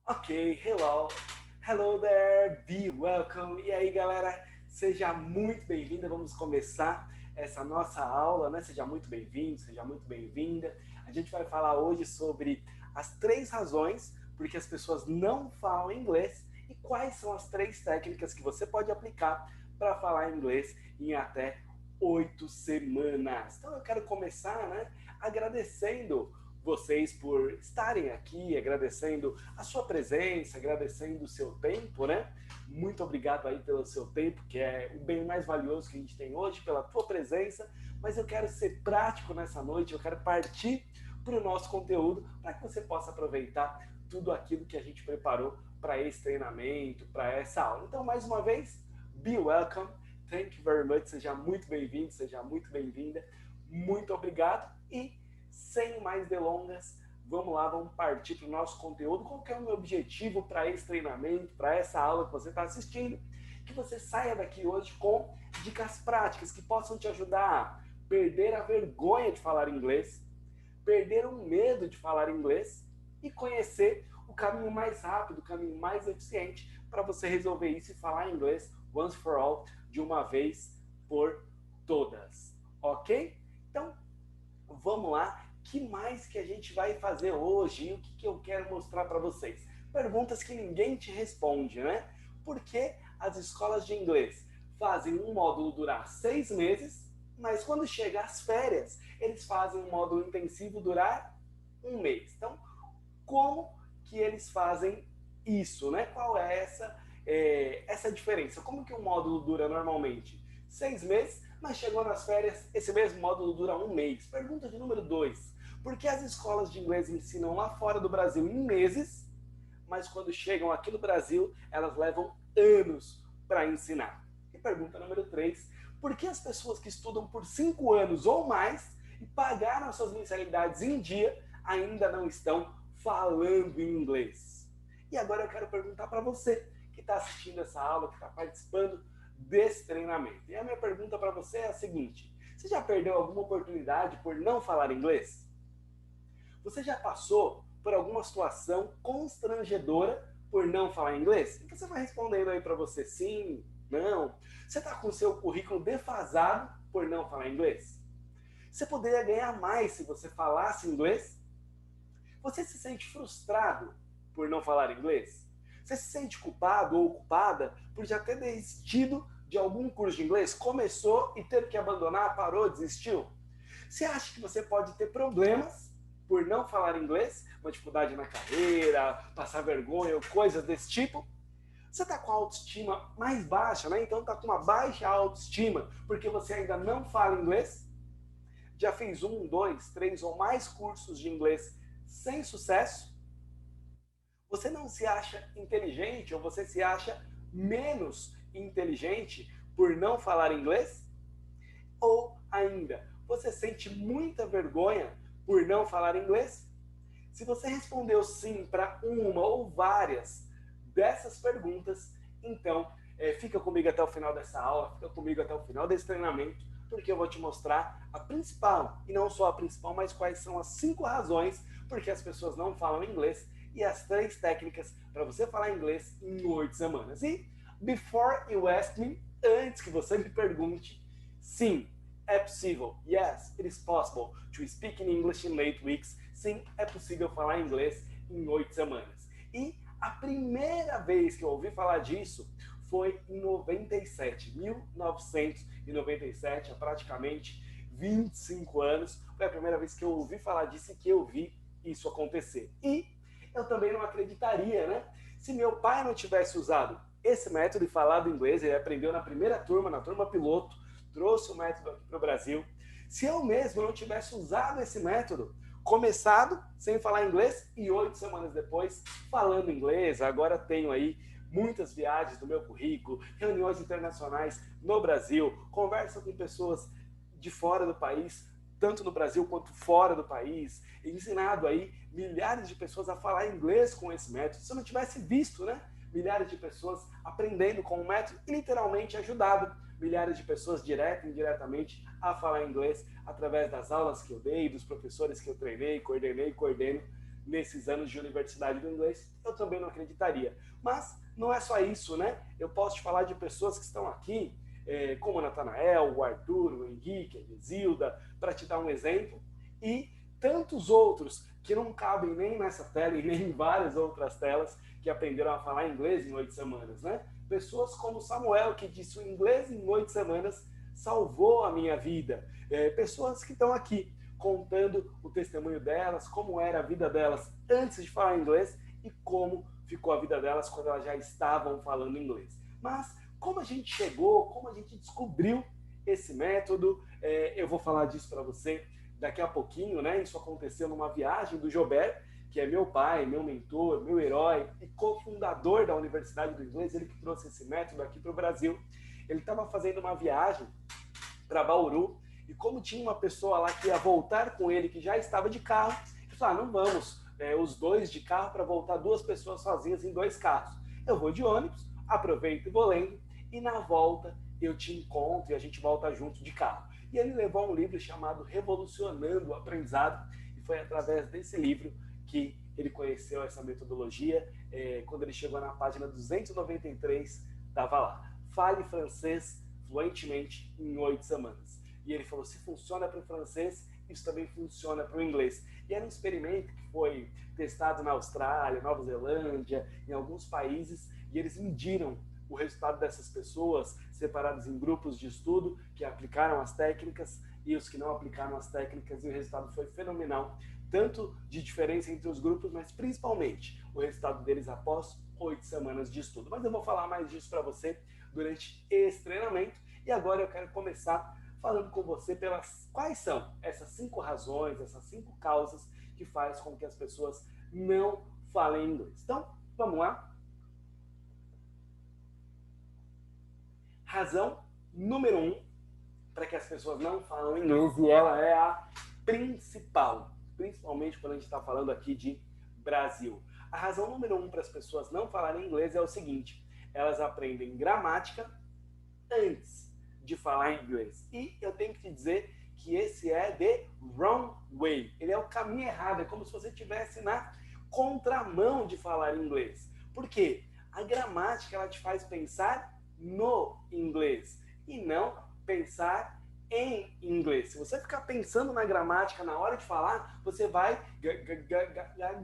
Ok, hello there, be welcome. E aí, galera, seja muito bem-vinda. Vamos começar essa nossa aula, né? Seja muito bem-vindo, seja muito bem-vinda. A gente vai falar hoje sobre as 3 razões porque as pessoas não falam inglês e quais são as 3 técnicas que você pode aplicar para falar inglês em até 8 semanas. Então, eu quero começar, né, agradecendo vocês por estarem aqui, agradecendo a sua presença, agradecendo o seu tempo, né? Muito obrigado aí pelo seu tempo, que é o bem mais valioso que a gente tem hoje, pela tua presença. Mas eu quero ser prático nessa noite, eu quero partir para o nosso conteúdo, para que você possa aproveitar tudo aquilo que a gente preparou para esse treinamento, para essa aula. Então, mais uma vez, be welcome, thank you very much, seja muito bem-vindo, seja muito bem-vinda, muito obrigado e sem mais delongas, vamos lá, vamos partir para o nosso conteúdo. Qual que é o meu objetivo para esse treinamento, para essa aula que você está assistindo? Que você saia daqui hoje com dicas práticas que possam te ajudar a perder a vergonha de falar inglês, perder o medo de falar inglês e conhecer o caminho mais rápido, o caminho mais eficiente para você resolver isso e falar inglês once for all, de uma vez por todas. Ok? Então, vamos lá, que mais que a gente vai fazer hoje e o que eu quero mostrar para vocês? Perguntas que ninguém te responde, né? Por que as escolas de inglês fazem um módulo durar 6 meses, mas quando chega às férias, eles fazem um módulo intensivo durar um mês? Então, como que eles fazem isso, né? Qual é essa diferença? Como que um módulo dura normalmente 6 meses, mas chegou nas férias, esse mesmo módulo dura um mês? Pergunta de número 2. Por que as escolas de inglês ensinam lá fora do Brasil em meses, mas quando chegam aqui no Brasil, elas levam anos para ensinar? E pergunta número 3. Por que as pessoas que estudam por 5 anos ou mais e pagaram suas mensalidades em dia ainda não estão falando inglês? E agora eu quero perguntar para você que está assistindo essa aula, que está participando desse treinamento. E a minha pergunta para você é a seguinte: você já perdeu alguma oportunidade por não falar inglês? Você já passou por alguma situação constrangedora por não falar inglês? Então você vai respondendo aí para você sim, não. Você está com o seu currículo defasado por não falar inglês? Você poderia ganhar mais se você falasse inglês? Você se sente frustrado por não falar inglês? Você se sente culpado ou culpada por já ter desistido de algum curso de inglês? Começou e teve que abandonar, parou, desistiu? Você acha que você pode ter problemas por não falar inglês? Uma dificuldade na carreira, passar vergonha ou coisas desse tipo? Você está com a autoestima mais baixa, né? Então está com uma baixa autoestima porque você ainda não fala inglês? Já fez 1, 2, 3 ou mais cursos de inglês sem sucesso? Você não se acha inteligente ou você se acha menos inteligente por não falar inglês? Ou ainda, você sente muita vergonha por não falar inglês? Se você respondeu sim para uma ou várias dessas perguntas, então fica comigo até o final dessa aula, fica comigo até o final desse treinamento, porque eu vou te mostrar a principal, e não só a principal, mas quais são as 5 razões porque as pessoas não falam inglês e as 3 técnicas para você falar inglês em 8 semanas. E, before you ask me, antes que você me pergunte, sim, é possível. Yes, it is possible to speak in English in 8 weeks. Sim, é possível falar inglês em 8 semanas. E a primeira vez que eu ouvi falar disso foi em 97, 1997, há praticamente 25 anos. Foi a primeira vez que eu ouvi falar disso e que eu vi isso acontecer. E eu também não acreditaria, né? Se meu pai não tivesse usado esse método e falado inglês, ele aprendeu na primeira turma, na turma piloto, trouxe o método aqui para o Brasil. Se eu mesmo não tivesse usado esse método, começado sem falar inglês e 8 semanas depois falando inglês, agora tenho aí muitas viagens do meu currículo, reuniões internacionais no Brasil, conversa com pessoas de fora do país, tanto no Brasil quanto fora do país, ensinado aí milhares de pessoas a falar inglês com esse método. Se eu não tivesse visto, né, milhares de pessoas aprendendo com o método e literalmente ajudado milhares de pessoas direta e indiretamente a falar inglês através das aulas que eu dei, dos professores que eu treinei, coordenei, coordeno nesses anos de universidade do inglês, eu também não acreditaria. Mas não é só isso, né? Eu posso te falar de pessoas que estão aqui, como o Natanael, o Arthur, o Henrique, a Isilda, para te dar um exemplo, e tantos outros que não cabem nem nessa tela e nem em várias outras telas, que aprenderam a falar inglês em 8 semanas, né? Pessoas como Samuel, que disse o inglês em 8 semanas salvou a minha vida. Pessoas que estão aqui contando o testemunho delas, como era a vida delas antes de falar inglês e como ficou a vida delas quando elas já estavam falando inglês. Mas como a gente chegou, como a gente descobriu esse método, eu vou falar disso para você daqui a pouquinho, né? Isso aconteceu numa viagem do Jober, que é meu pai, meu mentor, meu herói e cofundador da Universidade do Inglês, ele que trouxe esse método aqui para o Brasil. Ele estava fazendo uma viagem para Bauru e como tinha uma pessoa lá que ia voltar com ele, que já estava de carro, ele falou, não vamos os dois de carro para voltar 2 pessoas sozinhas em 2 carros. Eu vou de ônibus, aproveito e vou lendo e na volta eu te encontro e a gente volta junto de carro. E ele levou um livro chamado Revolucionando o Aprendizado e foi através desse livro que ele conheceu essa metodologia. Quando ele chegou na página 293, estava lá. Fale francês fluentemente em 8 semanas. E ele falou, se funciona para o francês, isso também funciona para o inglês. E era um experimento que foi testado na Austrália, Nova Zelândia, em alguns países, e eles mediram o resultado dessas pessoas separadas em grupos de estudo que aplicaram as técnicas e os que não aplicaram as técnicas, e o resultado foi fenomenal, tanto de diferença entre os grupos, mas principalmente o resultado deles após 8 semanas de estudo. Mas eu vou falar mais disso para você durante esse treinamento, e agora eu quero começar falando com você pelas quais são essas 5 razões, essas 5 causas que faz com que as pessoas não falem inglês. Então, vamos lá? Razão número 1 para que as pessoas não falam inglês, e ela é a principal, principalmente quando a gente está falando aqui de Brasil. A razão número 1 para as pessoas não falarem inglês é o seguinte: elas aprendem gramática antes de falar inglês. E eu tenho que te dizer que esse é the wrong way. Ele é o caminho errado, é como se você estivesse na contramão de falar inglês. Por quê? A gramática ela te faz pensar no inglês e não pensar em inglês. Se você ficar pensando na gramática na hora de falar, você vai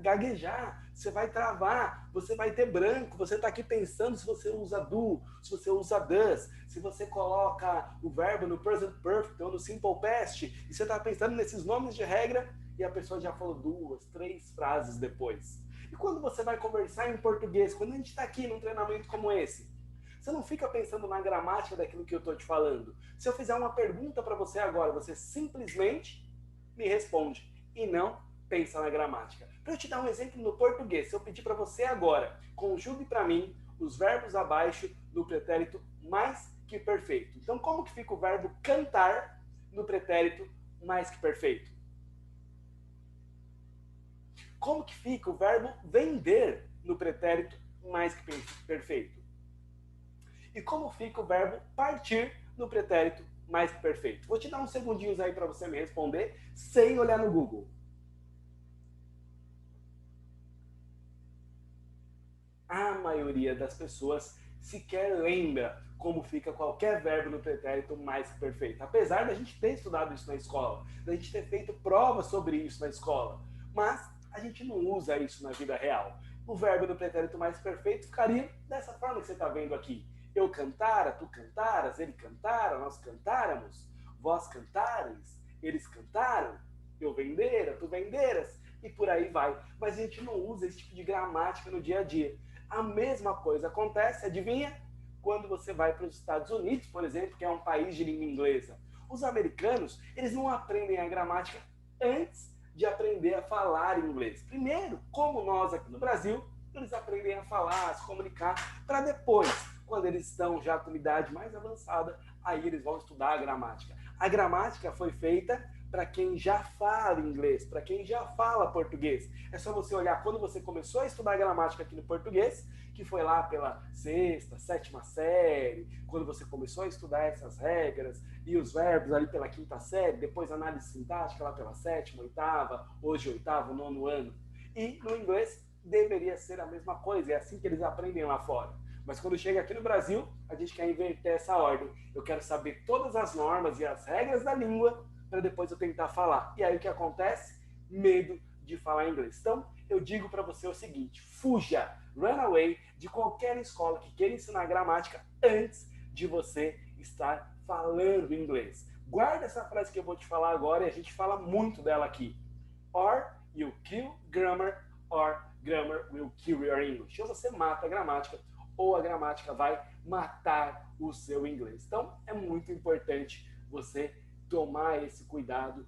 gaguejar, você vai travar, você vai ter branco, você está aqui pensando se você usa do, se você usa does, se você coloca o verbo no present perfect ou no simple past, e você está pensando nesses nomes de regra e a pessoa já falou 2, 3 frases depois. E quando você vai conversar em português, quando a gente está aqui num treinamento como esse, você não fica pensando na gramática daquilo que eu estou te falando. Se eu fizer uma pergunta para você agora, você simplesmente me responde e não pensa na gramática. Para eu te dar um exemplo no português, se eu pedir para você agora, conjugue para mim os verbos abaixo no pretérito mais que perfeito. Então, como que fica o verbo cantar no pretérito mais que perfeito? Como que fica o verbo vender no pretérito mais que perfeito? E como fica o verbo partir no pretérito mais que perfeito? Vou te dar uns segundinhos aí para você me responder sem olhar no Google. A maioria das pessoas sequer lembra como fica qualquer verbo no pretérito mais que perfeito. Apesar da gente ter estudado isso na escola, da gente ter feito provas sobre isso na escola, mas a gente não usa isso na vida real. O verbo no pretérito mais perfeito ficaria dessa forma que você está vendo aqui. Eu cantara, tu cantaras, ele cantara, nós cantáramos, vós cantares, eles cantaram, eu vendera, tu venderas, e por aí vai. Mas a gente não usa esse tipo de gramática no dia a dia. A mesma coisa acontece, adivinha? Quando você vai para os Estados Unidos, por exemplo, que é um país de língua inglesa. Os americanos, eles não aprendem a gramática antes de aprender a falar inglês. Primeiro, como nós aqui no Brasil, eles aprendem a falar, a se comunicar, para depois, quando eles estão já com idade mais avançada, aí eles vão estudar a gramática. A gramática foi feita para quem já fala inglês, para quem já fala português. É só você olhar quando você começou a estudar gramática aqui no português, que foi lá pela 6ª, 7ª série, quando você começou a estudar essas regras e os verbos ali pela 5ª série, depois análise sintática lá pela 7ª, 8ª, hoje 8º, 9º ano. E no inglês deveria ser a mesma coisa, é assim que eles aprendem lá fora. Mas quando chega aqui no Brasil, a gente quer inverter essa ordem. Eu quero saber todas as normas e as regras da língua para depois eu tentar falar. E aí o que acontece? Medo de falar inglês. Então, eu digo para você o seguinte: fuja, run away de qualquer escola que queira ensinar gramática antes de você estar falando inglês. Guarda essa frase que eu vou te falar agora e a gente fala muito dela aqui. Or you kill grammar, or grammar will kill your English. Ou você mata a gramática, ou a gramática vai matar o seu inglês. Então, é muito importante você tomar esse cuidado,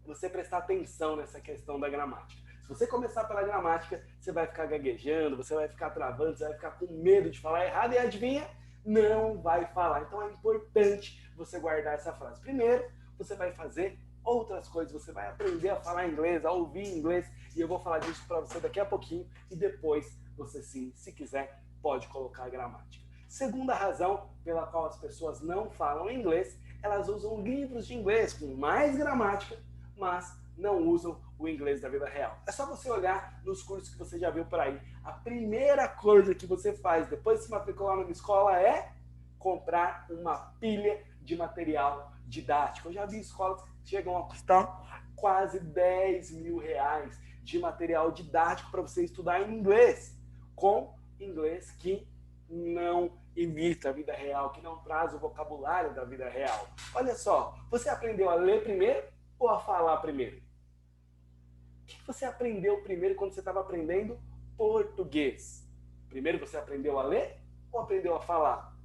você prestar atenção nessa questão da gramática. Se você começar pela gramática, você vai ficar gaguejando, você vai ficar travando, você vai ficar com medo de falar errado e adivinha? Não vai falar. Então é importante você guardar essa frase. Primeiro, você vai fazer outras coisas, você vai aprender a falar inglês, a ouvir inglês, e eu vou falar disso para você daqui a pouquinho, e depois você sim, se quiser, pode colocar a gramática. Segunda razão pela qual as pessoas não falam inglês, elas usam livros de inglês com mais gramática, mas não usam o inglês da vida real. É só você olhar nos cursos que você já viu por aí. A primeira coisa que você faz depois de se matricular numa escola é comprar uma pilha de material didático. Eu já vi escolas que chegam a custar quase 10 mil reais de material didático para você estudar em inglês, com inglês que não imita a vida real, que não traz o vocabulário da vida real. Olha só, você aprendeu a ler primeiro ou a falar primeiro? O que você aprendeu primeiro quando você estava aprendendo português? Primeiro você aprendeu a ler ou aprendeu a falar?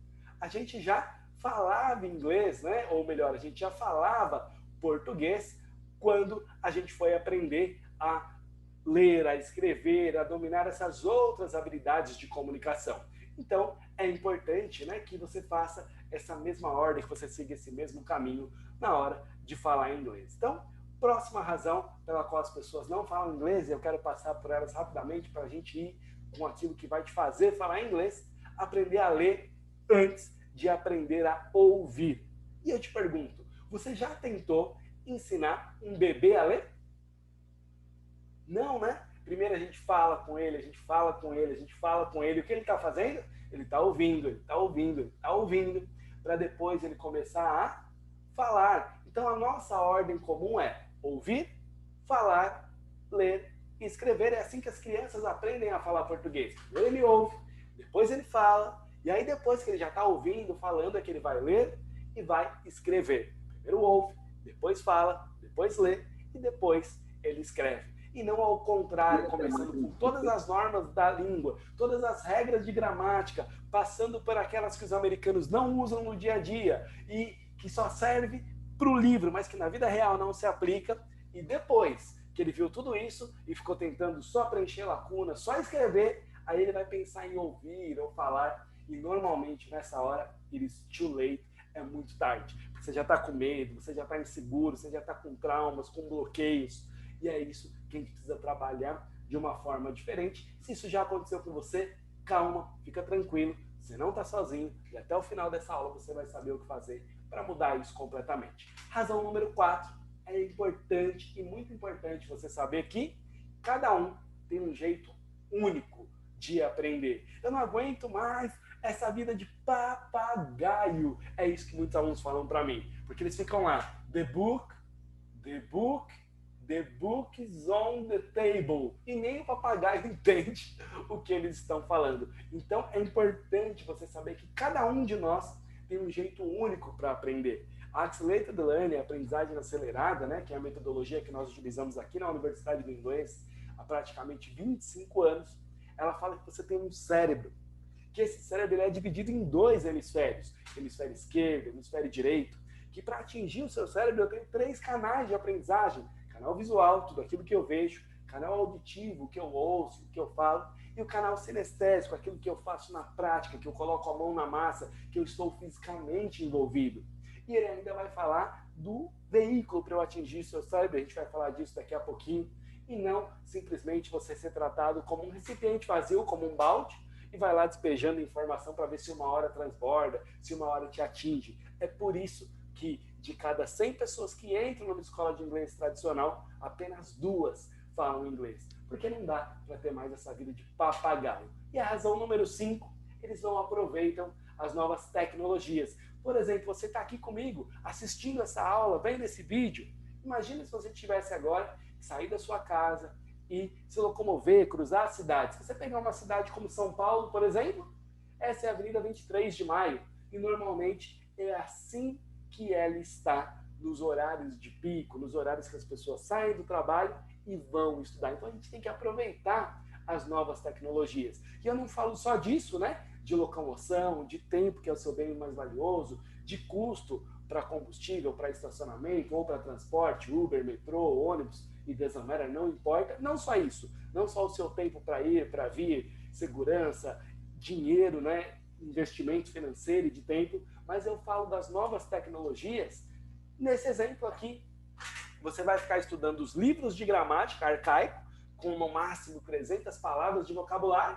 A gente já falava inglês, né? Ou melhor, a gente já falava português quando a gente foi aprender a ler, a escrever, a dominar essas outras habilidades de comunicação. Então, é importante, né, que você faça essa mesma ordem, que você siga esse mesmo caminho na hora de falar inglês. Então, próxima razão pela qual as pessoas não falam inglês, e eu quero passar por elas rapidamente para a gente ir com aquilo que vai te fazer falar inglês, aprender a ler antes de aprender a ouvir. E eu te pergunto, você já tentou ensinar um bebê a ler? Não, né? Primeiro a gente fala com ele, a gente fala com ele, a gente fala com ele. O que ele está fazendo? Ele está ouvindo, ele está ouvindo, ele está ouvindo, para depois ele começar a falar. Então a nossa ordem comum é ouvir, falar, ler e escrever. É assim que as crianças aprendem a falar português. Primeiro ele ouve, depois ele fala, e aí depois que ele já está ouvindo, falando, é que ele vai ler e vai escrever. Primeiro ouve, depois fala, depois lê e depois ele escreve. E não ao contrário, começando com todas as normas da língua, todas as regras de gramática, passando por aquelas que os americanos não usam no dia a dia e que só serve para o livro, mas que na vida real não se aplica. E depois que ele viu tudo isso e ficou tentando só preencher lacunas, só escrever, aí ele vai pensar em ouvir ou falar, e normalmente nessa hora, it is too late, é muito tarde. Porque você já está com medo, você já está inseguro, você já está com traumas, com bloqueios, e é isso que a gente precisa trabalhar de uma forma diferente. Se isso já aconteceu com você, calma, fica tranquilo, você não está sozinho, e até o final dessa aula você vai saber o que fazer para mudar isso completamente. Razão número 4, é importante e muito importante você saber que cada um tem um jeito único de aprender. Eu não aguento mais essa vida de papagaio. É isso que muitos alunos falam para mim, porque eles ficam lá, the book is on the table. E nem o papagaio entende o que eles estão falando. Então é importante você saber que cada um de nós tem um jeito único para aprender. A Accelerated Learning, a aprendizagem acelerada, né, que é a metodologia que nós utilizamos aqui na Universidade do Inglês há praticamente 25 anos, ela fala que você tem um cérebro, que esse cérebro é dividido em 2 hemisférios, hemisfério esquerdo, hemisfério direito, que para atingir o seu cérebro eu tenho 3 canais de aprendizagem: canal visual, tudo aquilo que eu vejo; canal auditivo, o que eu ouço, o que eu falo; e o canal sinestésico, aquilo que eu faço na prática, que eu coloco a mão na massa, que eu estou fisicamente envolvido. E ele ainda vai falar do veículo para eu atingir o seu cérebro, a gente vai falar disso daqui a pouquinho, e não simplesmente você ser tratado como um recipiente vazio, como um balde, e vai lá despejando informação para ver se uma hora transborda, se uma hora te atinge. É por isso que de cada 100 pessoas que entram numa escola de inglês tradicional, apenas 2 falam inglês? Porque não dá para ter mais essa vida de papagaio. E a razão número 5, eles não aproveitam as novas tecnologias. Por exemplo, você está aqui comigo, assistindo essa aula, vendo esse vídeo. Imagina se você tivesse agora que sair da sua casa e se locomover, cruzar as cidades. Se você pegar uma cidade como São Paulo, por exemplo, essa é a Avenida 23 de Maio. E normalmente é assim que ela está nos horários de pico, nos horários que as pessoas saem do trabalho e vão estudar. Então a gente tem que aproveitar as novas tecnologias. E eu não falo só disso, né? De locomoção, de tempo, que é o seu bem mais valioso, de custo para combustível, para estacionamento ou para transporte, Uber, metrô, ônibus e doesn't matter, não importa. Não só isso, não só o seu tempo para ir, para vir, segurança, dinheiro, né? Investimento financeiro e de tempo, mas eu falo das novas tecnologias. Nesse exemplo aqui, você vai ficar estudando os livros de gramática arcaico, com no máximo 300 palavras de vocabulário,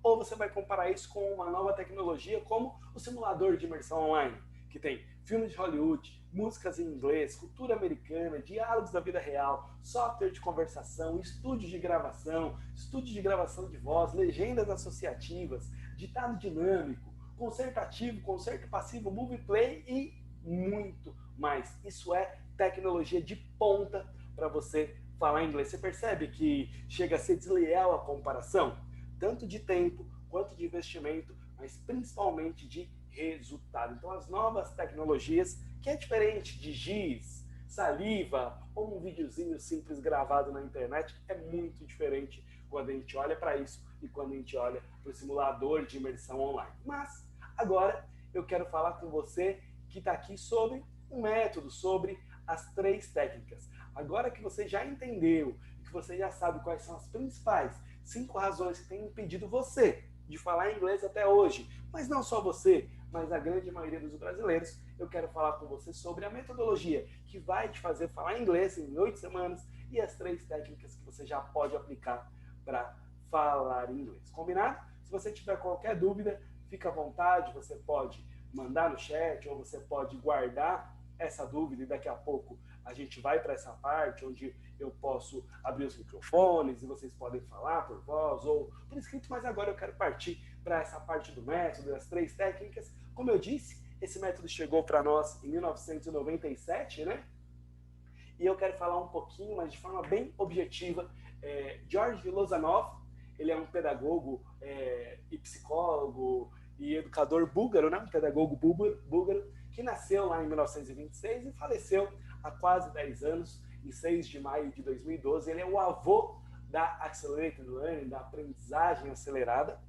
ou você vai comparar isso com uma nova tecnologia como o simulador de imersão online, que tem filmes de Hollywood, músicas em inglês, cultura americana, diálogos da vida real, software de conversação, estúdios de gravação de voz, legendas associativas, ditado dinâmico, concerto ativo, concerto passivo, movie play e muito mais. Isso é tecnologia de ponta para você falar inglês. Você percebe que chega a ser desleal a comparação? Tanto de tempo quanto de investimento, mas principalmente de resultado. Então, as novas tecnologias, que é diferente de giz, saliva ou um videozinho simples gravado na internet, é muito diferente quando a gente olha para isso e quando a gente olha para o simulador de imersão online. Mas, agora, eu quero falar com você que está aqui sobre um método, sobre as 3 técnicas. Agora que você já entendeu, que você já sabe quais são as principais 5 razões que têm impedido você de falar inglês até hoje, mas não só você, mas a grande maioria dos brasileiros, eu quero falar com você sobre a metodologia que vai te fazer falar inglês em 8 semanas e as 3 técnicas que você já pode aplicar para falar inglês. Combinado? Se você tiver qualquer dúvida, fica à vontade, você pode mandar no chat ou você pode guardar essa dúvida e daqui a pouco a gente vai para essa parte onde eu posso abrir os microfones e vocês podem falar por voz ou por escrito, mas agora eu quero partir para essa parte do método, das 3 técnicas. Como eu disse, esse método chegou para nós em 1997, né? E eu quero falar um pouquinho, mas de forma bem objetiva. George Lozanov, ele é um pedagogo e psicólogo e educador búlgaro, né? Um pedagogo búlgaro, que nasceu lá em 1926 e faleceu há quase 10 anos, em 6 de maio de 2012. Ele é o avô da Accelerated Learning, da aprendizagem acelerada.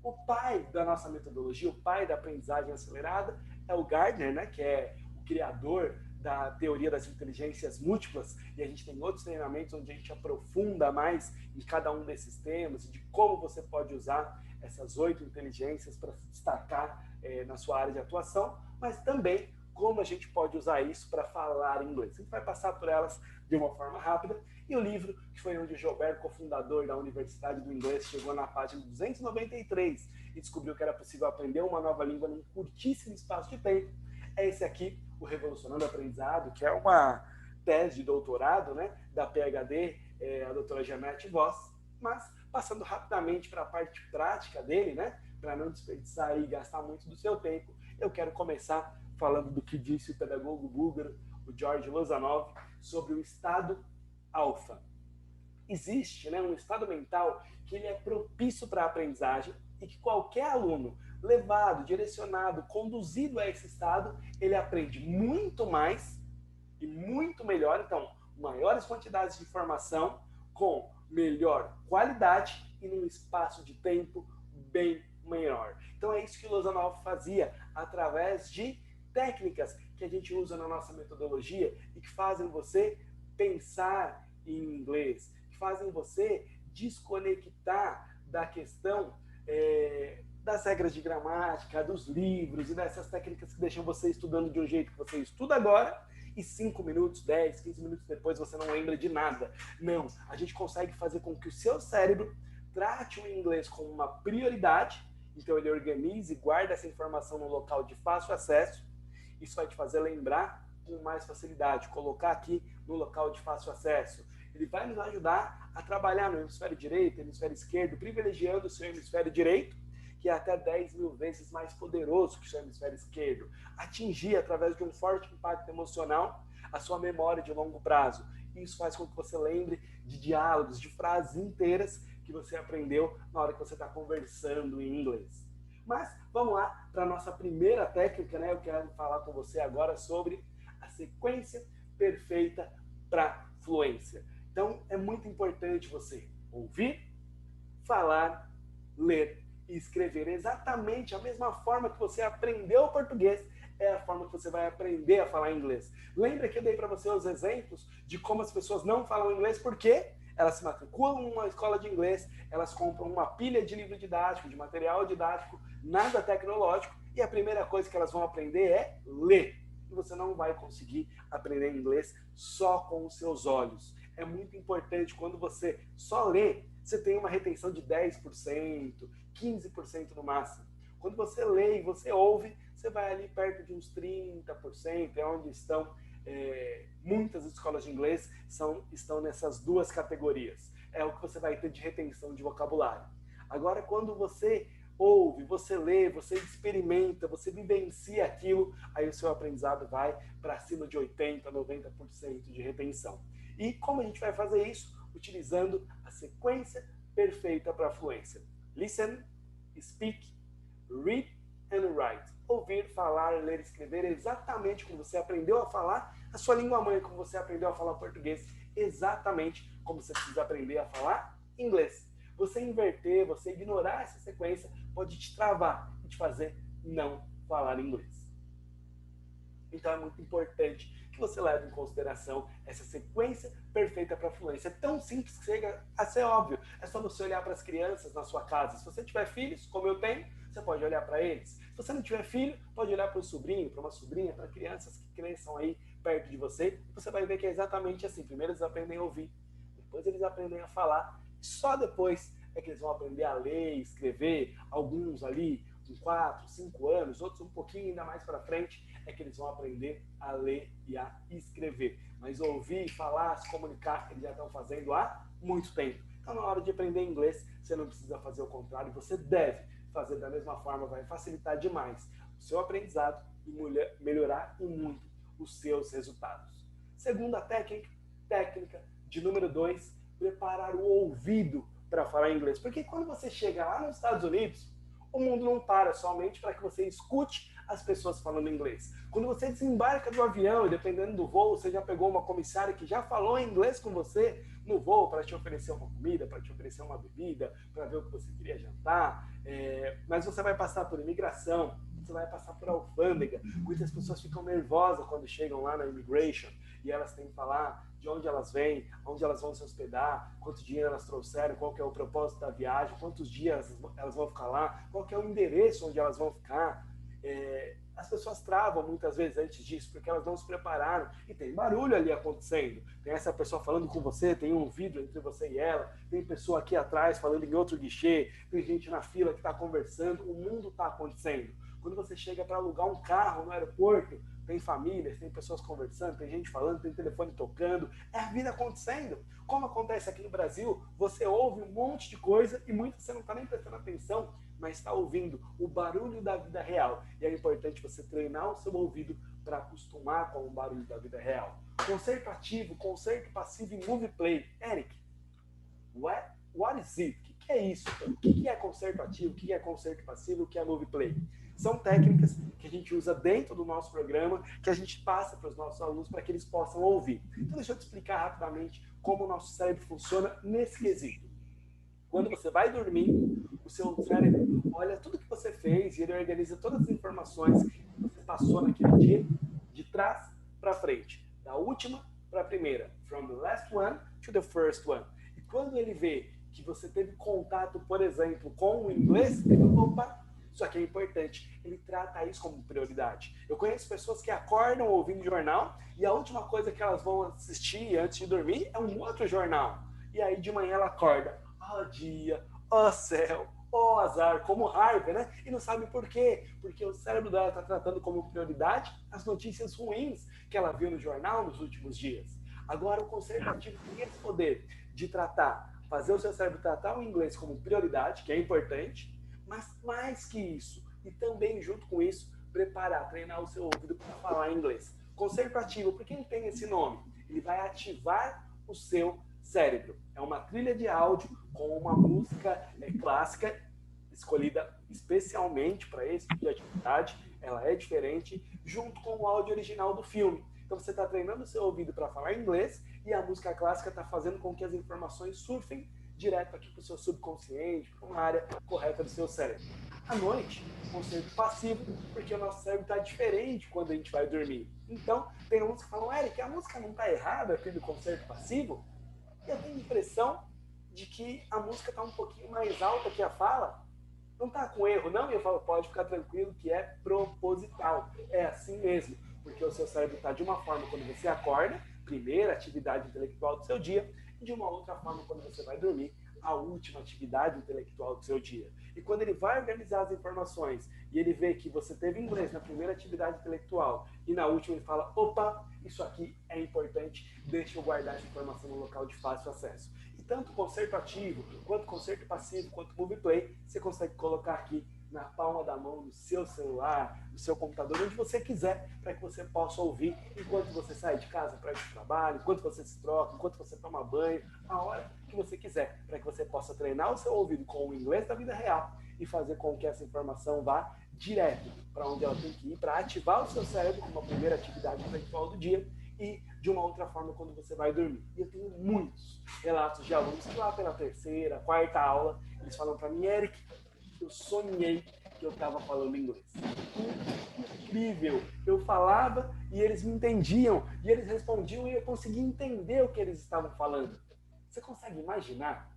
O pai da nossa metodologia, o pai da aprendizagem acelerada, é o Gardner, né, que é o criador da teoria das inteligências múltiplas, e a gente tem outros treinamentos onde a gente aprofunda mais em cada um desses temas, e de como você pode usar essas 8 inteligências para se destacar na sua área de atuação, mas também como a gente pode usar isso para falar inglês. A gente vai passar por elas de uma forma rápida. E o livro, que foi onde o Gilbert, cofundador da Universidade do Inglês, chegou na página 293 e descobriu que era possível aprender uma nova língua num curtíssimo espaço de tempo, é esse aqui, o Revolucionando o Aprendizado, que é uma tese de doutorado, né, da PhD, a doutora Janete Voss. Mas, passando rapidamente para a parte prática dele, né, para não desperdiçar e gastar muito do seu tempo, eu quero começar falando do que disse o pedagogo búlgaro, o George Lozanov, sobre o estado alfa. Existe, né, um estado mental que ele é propício para a aprendizagem e que qualquer aluno levado, direcionado, conduzido a esse estado, ele aprende muito mais e muito melhor, então, maiores quantidades de informação com melhor qualidade e num espaço de tempo bem menor. Então é isso que o Lozanov fazia através de técnicas que a gente usa na nossa metodologia e que fazem você pensar em inglês, que fazem você desconectar da questão das regras de gramática, dos livros e dessas técnicas que deixam você estudando de um jeito que você estuda agora e 5 minutos, 10, 15 minutos depois você não lembra de nada. Não, a gente consegue fazer com que o seu cérebro trate o inglês como uma prioridade, então ele organiza e guarda essa informação num local de fácil acesso. Isso vai te fazer lembrar com mais facilidade, colocar aqui no local de fácil acesso. Ele vai nos ajudar a trabalhar no hemisfério direito, no hemisfério esquerdo, privilegiando o seu hemisfério direito, que é até 10 mil vezes mais poderoso que o seu hemisfério esquerdo. Atingir, através de um forte impacto emocional, a sua memória de longo prazo. Isso faz com que você lembre de diálogos, de frases inteiras que você aprendeu na hora que você está conversando em inglês. Mas vamos lá para a nossa primeira técnica, né? Eu quero falar com você agora sobre a sequência perfeita para fluência. Então, é muito importante você ouvir, falar, ler e escrever exatamente a mesma forma que você aprendeu o português, é a forma que você vai aprender a falar inglês. Lembra que eu dei para você os exemplos de como as pessoas não falam inglês, porque elas se matriculam numa escola de inglês, elas compram uma pilha de livro didático, de material didático, nada tecnológico, e a primeira coisa que elas vão aprender é ler. E você não vai conseguir aprender inglês só com os seus olhos. É muito importante, quando você só lê, você tem uma retenção de 10%, 15% no máximo. Quando você lê e você ouve, você vai ali perto de uns 30%, é onde estão muitas escolas de inglês estão nessas duas categorias. É o que você vai ter de retenção de vocabulário. Agora, quando você ouve, você lê, você experimenta, você vivencia aquilo, aí o seu aprendizado vai para cima de 80%, 90% de retenção. E como a gente vai fazer isso? Utilizando a sequência perfeita para a fluência. Listen, speak, read and write. Ouvir, falar, ler, escrever exatamente como você aprendeu a falar a sua língua mãe, como você aprendeu a falar português, exatamente como você precisa aprender a falar inglês. Você inverter, você ignorar essa sequência pode te travar e te fazer não falar inglês. Então é muito importante que você leve em consideração essa sequência perfeita para a fluência. É tão simples que chega a ser óbvio. É só você olhar para as crianças na sua casa. Se você tiver filhos, como eu tenho, você pode olhar para eles. Se você não tiver filho, pode olhar para um sobrinho, para uma sobrinha, para crianças que cresçam aí perto de você. E você vai ver que é exatamente assim. Primeiro eles aprendem a ouvir, depois eles aprendem a falar. E só depois é que eles vão aprender a ler, escrever. Alguns ali com 4, 5 anos, outros um pouquinho ainda mais para frente, é que eles vão aprender a ler e a escrever. Mas ouvir, falar, se comunicar, eles já estão fazendo há muito tempo. Então, na hora de aprender inglês, você não precisa fazer o contrário, você deve fazer da mesma forma, vai facilitar demais o seu aprendizado e melhorar e muito os seus resultados. Segunda técnica de número 2, preparar o ouvido para falar inglês. Porque quando você chega lá nos Estados Unidos, o mundo não para somente para que você escute as pessoas falando inglês. Quando você desembarca do avião, e dependendo do voo, você já pegou uma comissária que já falou inglês com você no voo para te oferecer uma comida, para te oferecer uma bebida, para ver o que você queria jantar. Mas você vai passar por imigração, você vai passar por alfândega. Muitas pessoas ficam nervosas quando chegam lá na immigration e elas têm que falar de onde elas vêm, onde elas vão se hospedar, quanto dinheiro elas trouxeram, qual que é o propósito da viagem, quantos dias elas vão ficar lá, qual que é o endereço onde elas vão ficar. As pessoas travam muitas vezes antes disso, porque elas não se prepararam, e tem barulho ali acontecendo, tem essa pessoa falando com você, tem um vidro entre você e ela, tem pessoa aqui atrás falando em outro guichê, tem gente na fila que está conversando, o mundo está acontecendo. Quando você chega para alugar um carro no aeroporto, tem famílias, tem pessoas conversando, tem gente falando, tem telefone tocando, é a vida acontecendo. Como acontece aqui no Brasil, você ouve um monte de coisa e muitas você não está nem prestando atenção, mas está ouvindo o barulho da vida real. E é importante você treinar o seu ouvido para acostumar com o barulho da vida real. Concerto ativo, concerto passivo e movie play. Eric, what is it? O que é isso? O que é concerto ativo? O que é concerto passivo? O que é movie play? São técnicas que a gente usa dentro do nosso programa, que a gente passa para os nossos alunos para que eles possam ouvir. Então, deixa eu te explicar rapidamente como o nosso cérebro funciona nesse quesito. Quando você vai dormir, o seu cérebro olha tudo que você fez e ele organiza todas as informações que você passou naquele dia, de trás para frente, da última para a primeira, from the last one to the first one. E quando ele vê que você teve contato, por exemplo, com o inglês, ele fala, opa, isso aqui é importante. Ele trata isso como prioridade. Eu conheço pessoas que acordam ouvindo jornal e a última coisa que elas vão assistir antes de dormir é um outro jornal. E aí de manhã ela acorda, ó dia, ó céu, ó azar, como raiva, né? E não sabe por quê. Porque o cérebro dela está tratando como prioridade as notícias ruins que ela viu no jornal nos últimos dias. Agora, o conceito ativo tem esse poder de fazer o seu cérebro tratar o inglês como prioridade, que é importante, mas mais que isso, e também junto com isso, treinar o seu ouvido para falar inglês. Conceito ativo, por que ele tem esse nome? Ele vai ativar o seu cérebro. É uma trilha de áudio com uma música clássica escolhida especialmente para esse tipo de atividade. Ela é diferente, junto com o áudio original do filme. Então você está treinando o seu ouvido para falar inglês e a música clássica está fazendo com que as informações surfem direto aqui para o seu subconsciente, para uma área correta do seu cérebro. À noite, conceito passivo, porque o nosso cérebro está diferente quando a gente vai dormir. Então, tem uns que falam, Eric, a música não está errada aqui do conceito passivo? E eu tenho a impressão de que a música está um pouquinho mais alta que a fala. Não está com erro, não? E eu falo, pode ficar tranquilo que é proposital. É assim mesmo, porque o seu cérebro está de uma forma quando você acorda, primeira atividade intelectual do seu dia, e de uma outra forma quando você vai dormir, a última atividade intelectual do seu dia. E quando ele vai organizar as informações e ele vê que você teve inglês na primeira atividade intelectual e na última ele fala, opa, isso aqui é importante, deixa eu guardar essa informação no local de fácil acesso. E tanto concerto ativo, quanto concerto passivo, quanto movie play, você consegue colocar aqui na palma da mão, no seu celular, no seu computador, onde você quiser, para que você possa ouvir enquanto você sai de casa para ir para o trabalho, enquanto você se troca, enquanto você toma banho, a hora que você quiser, para que você possa treinar o seu ouvido com o inglês da vida real e fazer com que essa informação vá direto para onde ela tem que ir, para ativar o seu cérebro como a primeira atividade intelectual do dia e de uma outra forma quando você vai dormir. E eu tenho muitos relatos de alunos que lá pela terceira, quarta aula, eles falam para mim, Eric, eu sonhei que eu estava falando inglês. Incrível! Eu falava e eles me entendiam, e eles respondiam e eu conseguia entender o que eles estavam falando. Você consegue imaginar?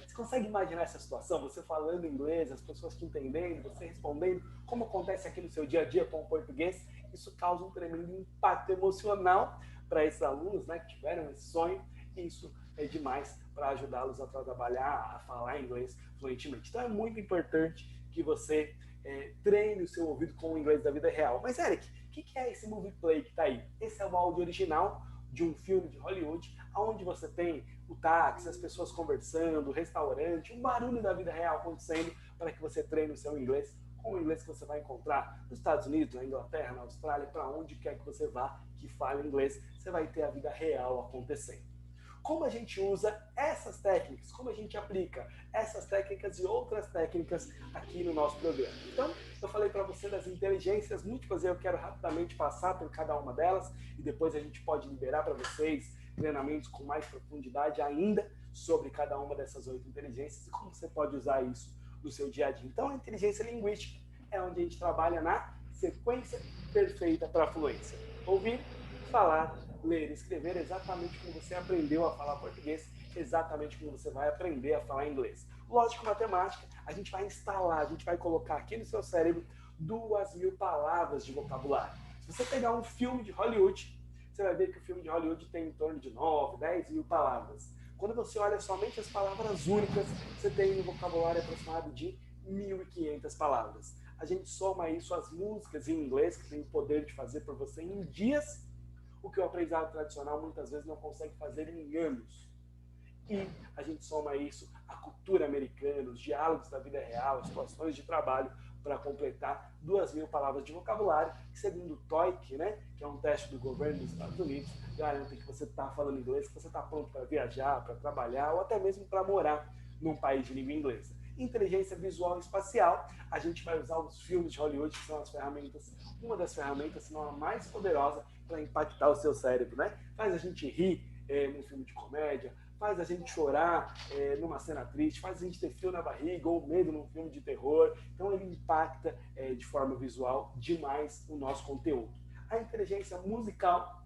Você consegue imaginar essa situação? Você falando inglês, as pessoas te entendendo, você respondendo, como acontece aqui no seu dia a dia com o português? Isso causa um tremendo impacto emocional para esses alunos, né, que tiveram esse sonho, e isso é demais para ajudá-los a trabalhar, a falar inglês fluentemente. Então é muito importante que você treine o seu ouvido com o inglês da vida real. Mas, Eric, o que é esse movie play que está aí? Esse é o áudio original de um filme de Hollywood, onde você tem o táxi, as pessoas conversando, o restaurante, um barulho da vida real acontecendo para que você treine o seu inglês com o inglês que você vai encontrar nos Estados Unidos, na Inglaterra, na Austrália, para onde quer que você vá que fale inglês, você vai ter a vida real acontecendo. Como a gente usa essas técnicas, como a gente aplica essas técnicas e outras técnicas aqui no nosso programa. Então, eu falei para você das inteligências múltiplas e eu quero rapidamente passar por cada uma delas e depois a gente pode liberar para vocês treinamentos com mais profundidade ainda sobre cada uma dessas 8 inteligências e como você pode usar isso no seu dia a dia. Então, a inteligência linguística é onde a gente trabalha na sequência perfeita para a fluência. Ouvir, falar, ler e escrever exatamente como você aprendeu a falar português, exatamente como você vai aprender a falar inglês. Lógica matemática, a gente vai instalar, a gente vai colocar aqui no seu cérebro 2.000 palavras de vocabulário. Se você pegar um filme de Hollywood, você vai ver que o filme de Hollywood tem em torno de 9, 10 mil palavras. Quando você olha somente as palavras únicas, você tem um vocabulário aproximado de 1.500 palavras. A gente soma isso às músicas em inglês, que tem o poder de fazer por você em dias, o que o aprendizado tradicional muitas vezes não consegue fazer em anos. E a gente soma isso à cultura americana, os diálogos da vida real, as situações de trabalho, para completar 2.000 palavras de vocabulário, que segundo o TOEIC, né, que é um teste do governo dos Estados Unidos, garante que você está falando inglês, que você está pronto para viajar, para trabalhar ou até mesmo para morar num país de língua inglesa. Inteligência visual e espacial, a gente vai usar os filmes de Hollywood, que são as ferramentas, uma das ferramentas, se não a mais poderosa, para impactar o seu cérebro, né? Faz a gente rir num filme de comédia, faz a gente chorar numa cena triste, faz a gente ter frio na barriga ou medo num filme de terror. Então ele impacta de forma visual demais o nosso conteúdo. A inteligência musical,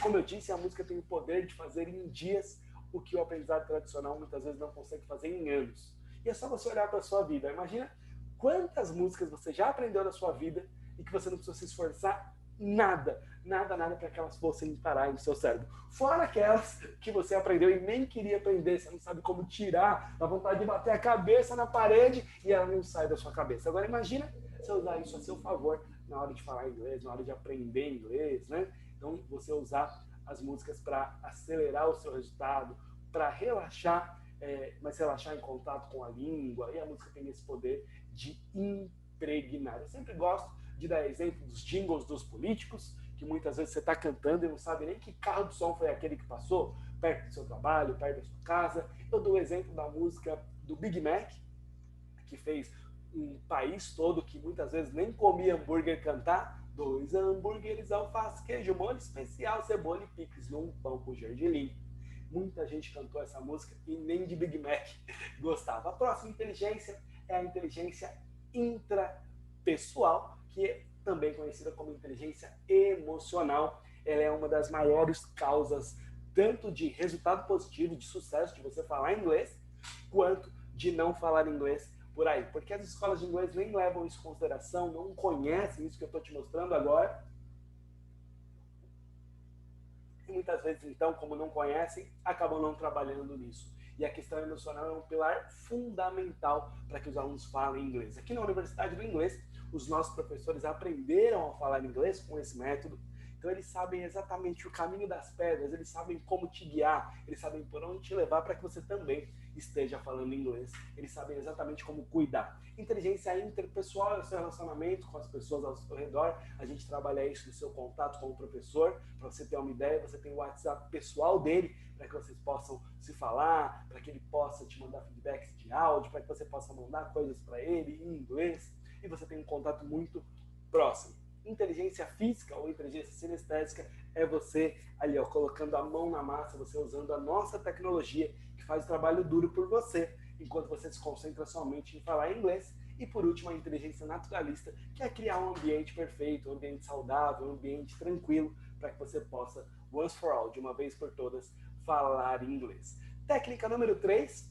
como eu disse, a música tem o poder de fazer em dias o que o aprendizado tradicional muitas vezes não consegue fazer em anos. E é só você olhar para a sua vida. Imagina quantas músicas você já aprendeu na sua vida e que você não precisa se esforçar nada para que elas fossem parar no seu cérebro. Fora aquelas que você aprendeu e nem queria aprender, você não sabe como tirar, dá vontade de bater a cabeça na parede e ela não sai da sua cabeça. Agora imagina você usar isso a seu favor na hora de falar inglês, na hora de aprender inglês, né? Então você usar as músicas para acelerar o seu resultado, para relaxar, mas relaxar em contato com a língua, e a música tem esse poder de impregnar. Eu sempre gosto de dar exemplo dos jingles dos políticos, que muitas vezes você está cantando e não sabe nem que carro de som foi aquele que passou perto do seu trabalho, perto da sua casa. Eu dou o exemplo da música do Big Mac, que fez um país todo que muitas vezes nem comia hambúrguer cantar: 2 hambúrgueres, alface, queijo, molho especial, cebola e picles num pão com gergelim. Muita gente cantou essa música e nem de Big Mac gostava. A próxima inteligência é a inteligência intrapessoal, que é também conhecida como inteligência emocional. Ela é uma das maiores causas tanto de resultado positivo, de sucesso, de você falar inglês, quanto de não falar inglês por aí. Porque as escolas de inglês nem levam isso em consideração, não conhecem isso que eu estou te mostrando agora. E muitas vezes, então, como não conhecem, acabam não trabalhando nisso. E a questão emocional é um pilar fundamental para que os alunos falem inglês. Aqui na Universidade do Inglês, os nossos professores aprenderam a falar inglês com esse método. Então eles sabem exatamente o caminho das pedras, eles sabem como te guiar, eles sabem por onde te levar para que você também esteja falando inglês. Eles sabem exatamente como cuidar. Inteligência interpessoal é o seu relacionamento com as pessoas ao seu redor. A gente trabalha isso no seu contato com o professor. Para você ter uma ideia, você tem o WhatsApp pessoal dele, para que vocês possam se falar, para que ele possa te mandar feedbacks de áudio, para que você possa mandar coisas para ele em inglês. E você tem um contato muito próximo. Inteligência física ou inteligência sinestésica é você ali, ó, colocando a mão na massa, você usando a nossa tecnologia que faz o trabalho duro por você, enquanto você se concentra somente em falar inglês. E por último, a inteligência naturalista, que é criar um ambiente perfeito, um ambiente saudável, um ambiente tranquilo, para que você possa, once for all, de uma vez por todas, falar inglês. Técnica número 3,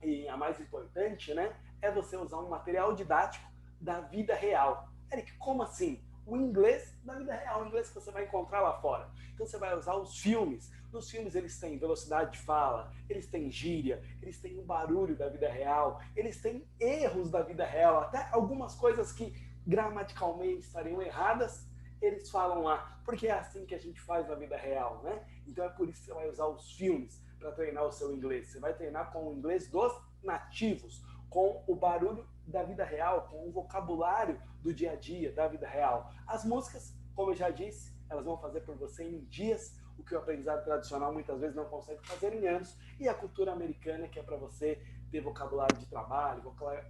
e a mais importante, né, é você usar um material didático da vida real. Eric, como assim? O inglês da vida real, o inglês que você vai encontrar lá fora. Então você vai usar os filmes. Nos filmes eles têm velocidade de fala, eles têm gíria, eles têm o barulho da vida real, eles têm erros da vida real, até algumas coisas que gramaticalmente estariam erradas, eles falam lá, porque é assim que a gente faz na vida real, né? Então é por isso que você vai usar os filmes para treinar o seu inglês. Você vai treinar com o inglês dos nativos, com o barulho da vida real, com o vocabulário do dia a dia, da vida real. As músicas, como eu já disse, elas vão fazer por você em dias o que o aprendizado tradicional muitas vezes não consegue fazer em anos. E a cultura americana, que é para você ter vocabulário de trabalho,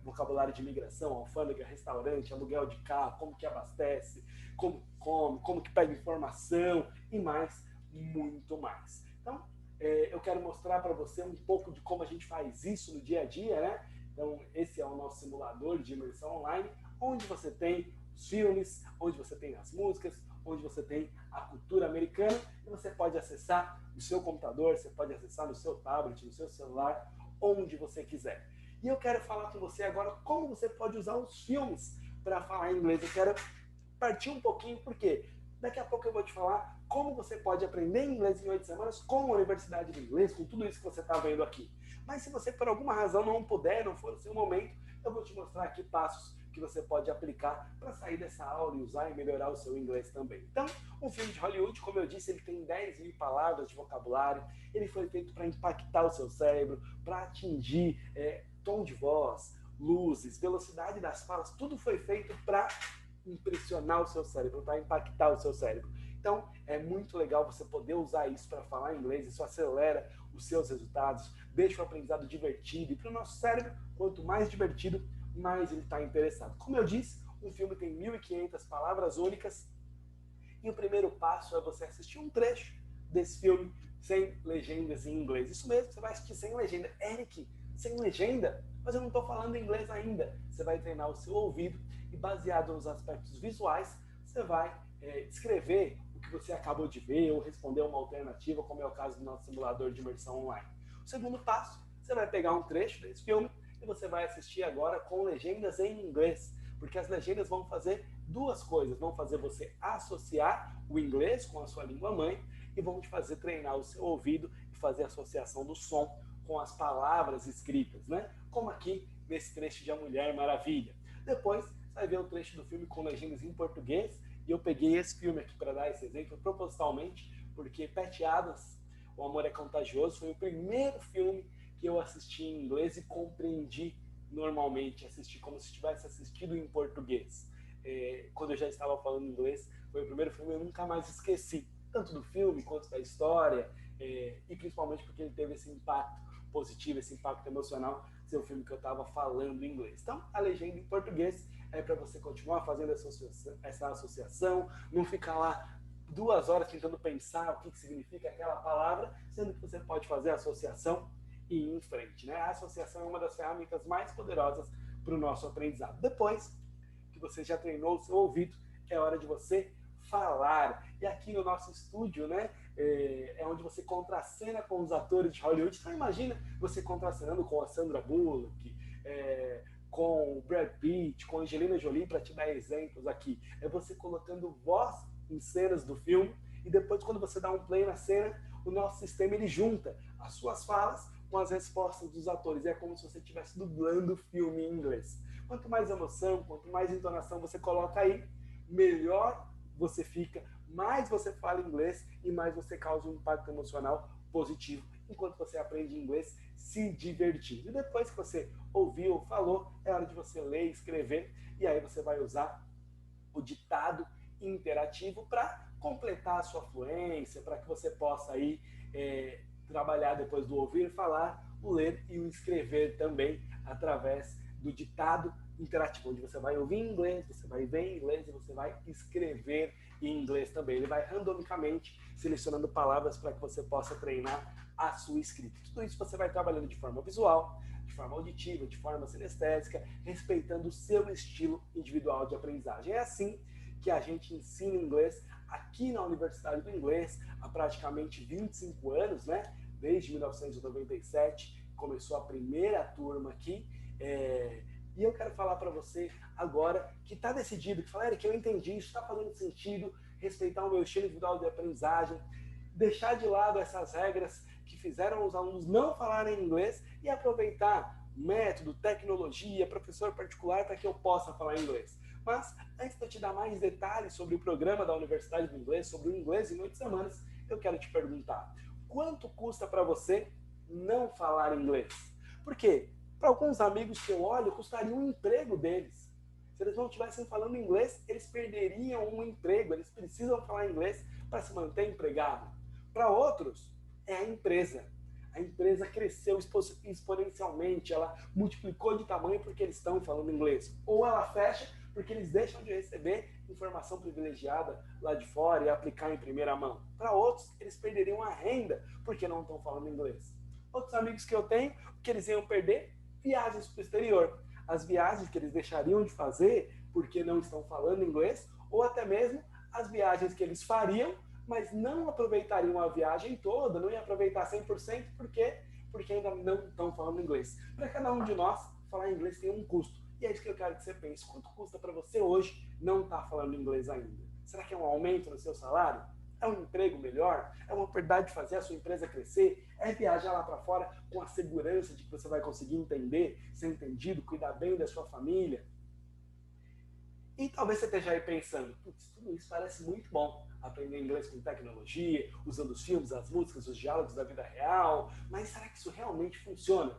vocabulário de imigração, alfândega, restaurante, aluguel de carro, como que abastece, como come, como que pega informação e mais, muito mais. Então, eu quero mostrar para você um pouco de como a gente faz isso no dia a dia, né? Então, esse é o nosso simulador de imersão online, onde você tem os filmes, onde você tem as músicas, onde você tem a cultura americana, e você pode acessar no seu computador, você pode acessar no seu tablet, no seu celular, onde você quiser. E eu quero falar com você agora como você pode usar os filmes para falar inglês. Eu quero partir um pouquinho, porque daqui a pouco eu vou te falar como você pode aprender inglês em 8 semanas com a Universidade do Inglês, com tudo isso que você está vendo aqui. Mas se você por alguma razão não puder, não for o seu momento, eu vou te mostrar aqui passos que você pode aplicar para sair dessa aula e usar e melhorar o seu inglês também. Então, um filme de Hollywood, como eu disse, ele tem 10.000 palavras de vocabulário, ele foi feito para impactar o seu cérebro, para atingir tom de voz, luzes, velocidade das falas, tudo foi feito para impressionar o seu cérebro, para impactar o seu cérebro. Então, é muito legal você poder usar isso para falar inglês, isso acelera os seus resultados, deixa o aprendizado divertido, e para o nosso cérebro, quanto mais divertido, mais ele está interessado. Como eu disse, um filme tem 1.500 palavras únicas, e o primeiro passo é você assistir um trecho desse filme sem legendas em inglês. Isso mesmo, você vai assistir sem legenda. Eric, sem legenda? Mas eu não estou falando inglês ainda. Você vai treinar o seu ouvido e, baseado nos aspectos visuais, você vai descrever o que você acabou de ver ou responder uma alternativa, como é o caso do nosso simulador de imersão online. O segundo passo, você vai pegar um trecho desse filme e você vai assistir agora com legendas em inglês, porque as legendas vão fazer duas coisas, vão fazer você associar o inglês com a sua língua mãe e vão te fazer treinar o seu ouvido e fazer a associação do som com as palavras escritas, né? Como aqui nesse trecho de A Mulher Maravilha. Depois, você vai ver o trecho do filme com legendas em português, e eu peguei esse filme aqui para dar esse exemplo propositalmente, porque Patty Adams, O Amor é Contagioso, foi o primeiro filme que eu assisti em inglês e compreendi normalmente, assisti como se tivesse assistido em português. Quando eu já estava falando inglês, foi o primeiro filme, eu nunca mais esqueci, tanto do filme quanto da história, e principalmente porque ele teve esse impacto positivo, esse impacto emocional, ser o filme que eu estava falando em inglês. Então, a legenda em português é para você continuar fazendo essa associação, não ficar lá 2 horas tentando pensar o que significa aquela palavra, sendo que você pode fazer a associação e ir em frente, né? A associação é uma das ferramentas mais poderosas para o nosso aprendizado. Depois que você já treinou o seu ouvido, é hora de você falar. E aqui no nosso estúdio, né, é onde você contracena com os atores de Hollywood. Então imagina você contracenando com a Sandra Bullock, com o Brad Pitt, com a Angelina Jolie, para te dar exemplos aqui. É você colocando voz em cenas do filme e depois, quando você dá um play na cena, o nosso sistema ele junta as suas falas com as respostas dos atores. É como se você estivesse dublando o filme em inglês. Quanto mais emoção, quanto mais entonação você coloca aí, melhor você fica, mais você fala inglês e mais você causa um impacto emocional positivo enquanto você aprende inglês se divertindo. E depois que você ouviu ou falou, é hora de você ler e escrever, e aí você vai usar o ditado interativo para completar a sua fluência, para que você possa aí trabalhar depois do ouvir, falar, o ler e o escrever também através do ditado interativo, onde você vai ouvir em inglês, você vai ver em inglês e você vai escrever em inglês também. Ele vai randomicamente selecionando palavras para que você possa treinar a sua escrita. Tudo isso você vai trabalhando de forma visual, de forma auditiva, de forma sinestésica, respeitando o seu estilo individual de aprendizagem. É assim que a gente ensina inglês aqui na Universidade do Inglês há praticamente 25 anos, né? Desde 1997, começou a primeira turma aqui. E eu quero falar para você agora que está decidido, que fala, Eric, eu entendi, isso está fazendo sentido, respeitar o meu estilo individual de aprendizagem, deixar de lado essas regras que fizeram os alunos não falarem inglês e aproveitar método, tecnologia, professor particular para que eu possa falar inglês. Mas, antes de eu te dar mais detalhes sobre o programa da Universidade do Inglês, sobre o inglês em 8 semanas, eu quero te perguntar, quanto custa para você não falar inglês? Por quê? Para alguns amigos que eu olho, custaria um emprego deles. Se eles não estivessem falando inglês, eles perderiam um emprego. Eles precisam falar inglês para se manter empregado. Para outros, é a empresa. A empresa cresceu exponencialmente, ela multiplicou de tamanho porque eles estão falando inglês. Ou ela fecha porque eles deixam de receber informação privilegiada lá de fora e aplicar em primeira mão. Para outros, eles perderiam a renda porque não estão falando inglês. Outros amigos que eu tenho, o que eles iam perder? Viagens para o exterior. As viagens que eles deixariam de fazer porque não estão falando inglês, ou até mesmo as viagens que eles fariam, mas não aproveitariam a viagem toda, não iam aproveitar 100%, porque ainda não estão falando inglês. Para cada um de nós, falar inglês tem um custo. E é isso que eu quero que você pense. Quanto custa para você hoje não estar falando inglês ainda? Será que é um aumento no seu salário? É um emprego melhor? É uma oportunidade de fazer a sua empresa crescer? É viajar lá para fora com a segurança de que você vai conseguir entender, ser entendido, cuidar bem da sua família? E talvez você esteja aí pensando, putz, tudo isso parece muito bom. Aprender inglês com tecnologia, usando os filmes, as músicas, os diálogos da vida real. Mas será que isso realmente funciona?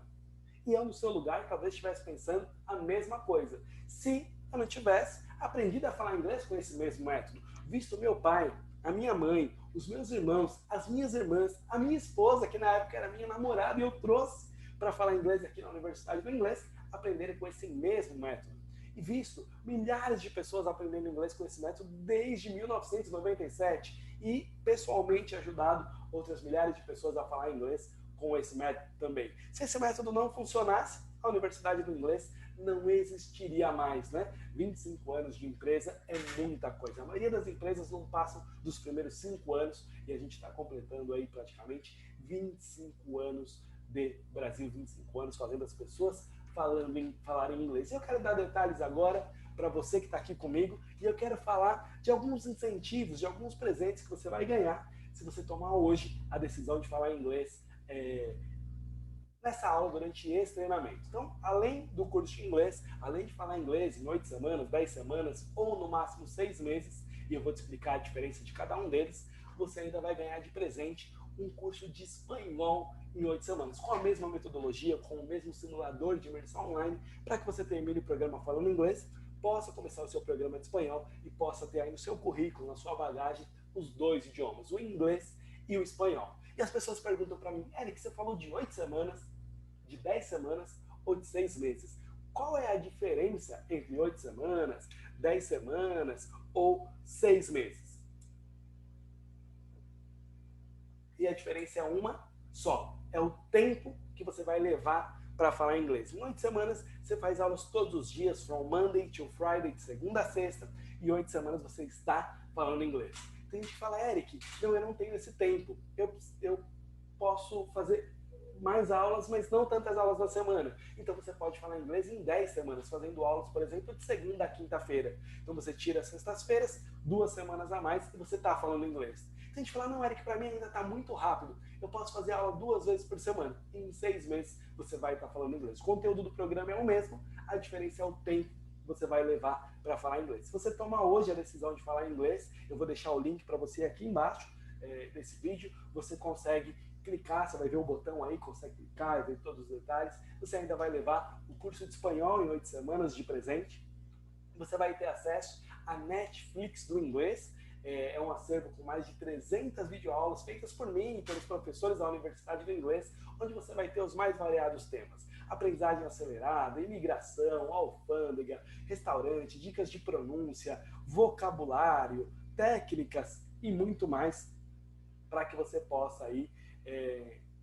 E eu, no seu lugar, talvez estivesse pensando a mesma coisa. Se eu não tivesse aprendido a falar inglês com esse mesmo método, visto meu pai, a minha mãe, os meus irmãos, as minhas irmãs, a minha esposa, que na época era minha namorada, e eu trouxe para falar inglês aqui na Universidade do Inglês, aprenderem com esse mesmo método. E visto milhares de pessoas aprendendo inglês com esse método desde 1997 e pessoalmente ajudado outras milhares de pessoas a falar inglês com esse método também. Se esse método não funcionasse, a Universidade do Inglês não existiria mais, né? 25 anos de empresa é muita coisa. A maioria das empresas não passam dos primeiros 5 anos e a gente está completando aí praticamente 25 anos de Brasil, 25 anos fazendo as pessoas falarem inglês. Eu quero dar detalhes agora para você que está aqui comigo e eu quero falar de alguns incentivos, de alguns presentes que você vai ganhar se você tomar hoje a decisão de falar inglês nessa aula, durante esse treinamento. Então, além do curso de inglês, além de falar inglês em 8 semanas, 10 semanas ou no máximo 6 meses, e eu vou te explicar a diferença de cada um deles, você ainda vai ganhar de presente um curso de espanhol em 8 semanas, com a mesma metodologia, com o mesmo simulador de imersão online, para que você termine o programa falando inglês, possa começar o seu programa de espanhol e possa ter aí no seu currículo, na sua bagagem, os dois idiomas, o inglês e o espanhol. E as pessoas perguntam para mim, Eric, você falou de 8 semanas, de 10 semanas ou de 6 meses? Qual é a diferença entre 8 semanas, 10 semanas ou 6 meses? E a diferença é uma só, é o tempo que você vai levar para falar inglês. Em 8 semanas, você faz aulas todos os dias, from Monday to Friday, de segunda a sexta, e 8 semanas você está falando inglês. Tem gente que fala, Eric, não, eu não tenho esse tempo, eu posso fazer mais aulas, mas não tantas aulas na semana. Então você pode falar inglês em 10 semanas, fazendo aulas, por exemplo, de segunda a quinta-feira. Então você tira as sextas-feiras, 2 semanas a mais, e você está falando inglês. Tem gente que fala, não, Eric, para mim ainda está muito rápido. Eu posso fazer aula 2 vezes por semana. Em 6 meses você vai estar falando inglês. O conteúdo do programa é o mesmo, a diferença é o tempo que você vai levar para falar inglês. Se você tomar hoje a decisão de falar inglês, eu vou deixar o link para você aqui embaixo desse vídeo, você consegue clicar, você vai ver o botão aí, consegue clicar e ver todos os detalhes. Você ainda vai levar o curso de espanhol em 8 semanas de presente. Você vai ter acesso à Netflix do inglês. É um acervo com mais de 300 videoaulas feitas por mim e pelos professores da Universidade do Inglês, onde você vai ter os mais variados temas. Aprendizagem acelerada, imigração, alfândega, restaurante, dicas de pronúncia, vocabulário, técnicas e muito mais, para que você possa aí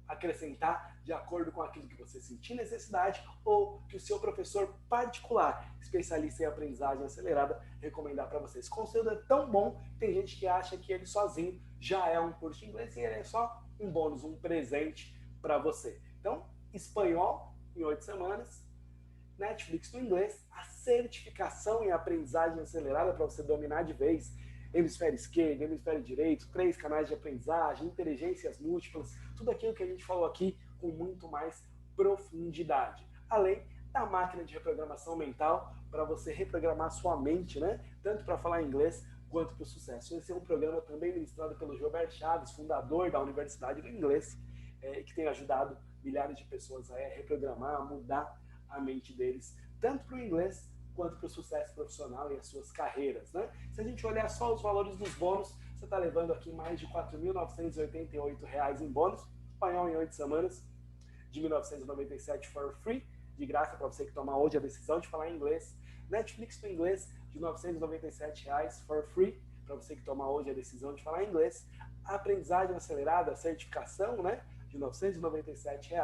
acrescentar de acordo com aquilo que você sentir necessidade ou que o seu professor particular, especialista em aprendizagem acelerada, recomendar para vocês. Esse conteúdo é tão bom, tem gente que acha que ele sozinho já é um curso de inglês e ele é só um bônus, um presente para você. Então, espanhol em 8 semanas, Netflix no inglês, a certificação em aprendizagem acelerada para você dominar de vez hemisfério esquerdo, hemisfério direito, 3 canais de aprendizagem, inteligências múltiplas, tudo aquilo que a gente falou aqui com muito mais profundidade. Além da máquina de reprogramação mental, para você reprogramar sua mente, né? Tanto para falar inglês quanto para o sucesso. Esse é um programa também ministrado pelo Gilberto Chaves, fundador da Universidade do Inglês, que tem ajudado milhares de pessoas a reprogramar, a mudar a mente deles, tanto para o inglês quanto para o sucesso profissional e as suas carreiras, né? Se a gente olhar só os valores dos bônus, você está levando aqui mais de R$ 4.988 em bônus, espanhol em 8 semanas, de 1997 for free, de graça para você que tomar hoje a decisão de falar inglês, Netflix no inglês, de R$ 997 for free, para você que tomar hoje a decisão de falar inglês, a aprendizagem acelerada, a certificação, né, de R$ 997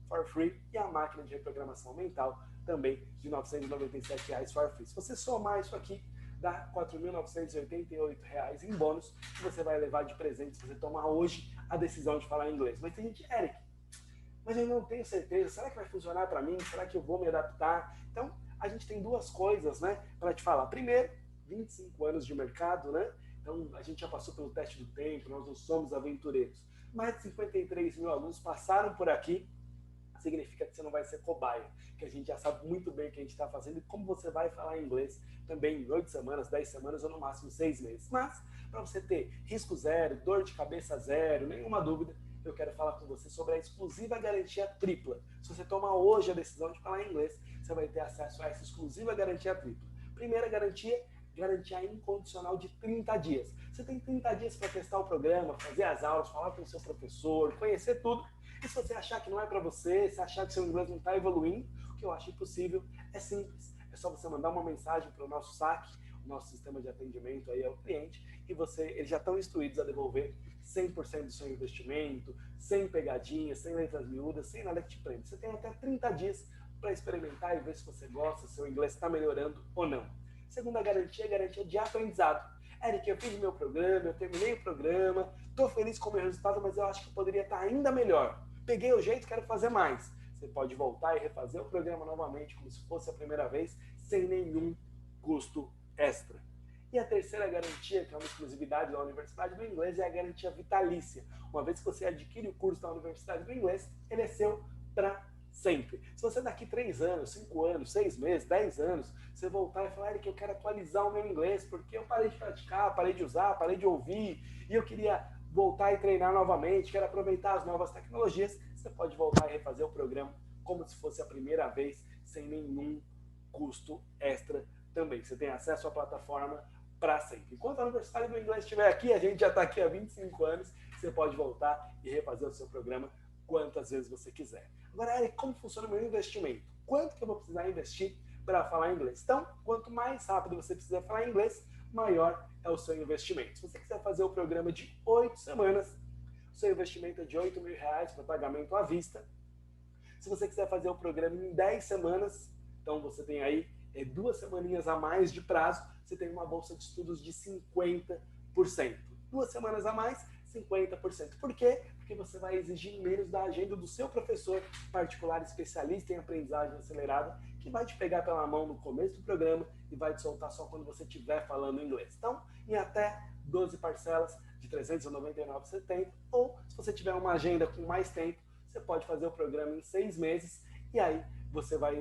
for free, e a máquina de reprogramação mental, também de R$ 997 for free. Se você somar isso aqui, dá R$ 4.988 em bônus que você vai levar de presente se você tomar hoje a decisão de falar inglês. Mas tem gente, Eric, mas eu não tenho certeza, será que vai funcionar para mim? Será que eu vou me adaptar? Então, a gente tem duas coisas, né, para te falar. Primeiro, 25 anos de mercado, né? Então, a gente já passou pelo teste do tempo, nós não somos aventureiros. Mais de 53 mil alunos passaram por aqui, significa que você não vai ser cobaia, que a gente já sabe muito bem o que a gente está fazendo e como você vai falar inglês também em 8 semanas, 10 semanas ou no máximo 6 meses. Mas, para você ter risco zero, dor de cabeça zero, nenhuma dúvida, eu quero falar com você sobre a exclusiva garantia tripla. Se você tomar hoje a decisão de falar inglês, você vai ter acesso a essa exclusiva garantia tripla. Primeira garantia, garantia incondicional de 30 dias. Você tem 30 dias para testar o programa, fazer as aulas, falar com o seu professor, conhecer tudo. E se você achar que não é para você, se achar que seu inglês não está evoluindo, o que eu acho impossível, é simples. É só você mandar uma mensagem para o nosso saque, o nosso sistema de atendimento aí ao cliente, e eles já estão instruídos a devolver 100% do seu investimento, sem pegadinhas, sem letras miúdas, sem nada que te prende. Você tem até 30 dias para experimentar e ver se você gosta, se seu inglês está melhorando ou não. Segunda garantia é a garantia de aprendizado. Eric, eu fiz meu programa, eu terminei o programa, estou feliz com o meu resultado, mas eu acho que poderia estar ainda melhor. Peguei o jeito, quero fazer mais. Você pode voltar e refazer o programa novamente, como se fosse a primeira vez, sem nenhum custo extra. E a terceira garantia, que é uma exclusividade da Universidade do Inglês, é a garantia vitalícia. Uma vez que você adquire o curso da Universidade do Inglês, ele é seu para sempre. Se você daqui 3 anos, 5 anos, 6 meses, 10 anos, você voltar e falar, Eric, eu quero atualizar o meu inglês, porque eu parei de praticar, parei de usar, parei de ouvir, e eu queria voltar e treinar novamente, quero aproveitar as novas tecnologias, você pode voltar e refazer o programa como se fosse a primeira vez, sem nenhum custo extra também. Você tem acesso à plataforma para sempre. Enquanto a Universidade do Inglês estiver aqui, a gente já está aqui há 25 anos, você pode voltar e refazer o seu programa quantas vezes você quiser. Agora, Eric, como funciona o meu investimento? Quanto que eu vou precisar investir para falar inglês? Então, quanto mais rápido você precisar falar inglês, maior é o seu investimento. Se você quiser fazer o programa de 8 semanas, o seu investimento é de R$8.000 para pagamento à vista. Se você quiser fazer o programa em 10 semanas, então você tem aí 2 semaninhas a mais de prazo, você tem uma bolsa de estudos de 50%. 2 semanas a mais, 50%. Por quê? Porque você vai exigir menos da agenda do seu professor particular especialista em aprendizagem acelerada, que vai te pegar pela mão no começo do programa e vai te soltar só quando você estiver falando inglês. Então, em até 12 parcelas de R$ 399,70, ou se você tiver uma agenda com mais tempo, você pode fazer o programa em 6 meses e aí você vai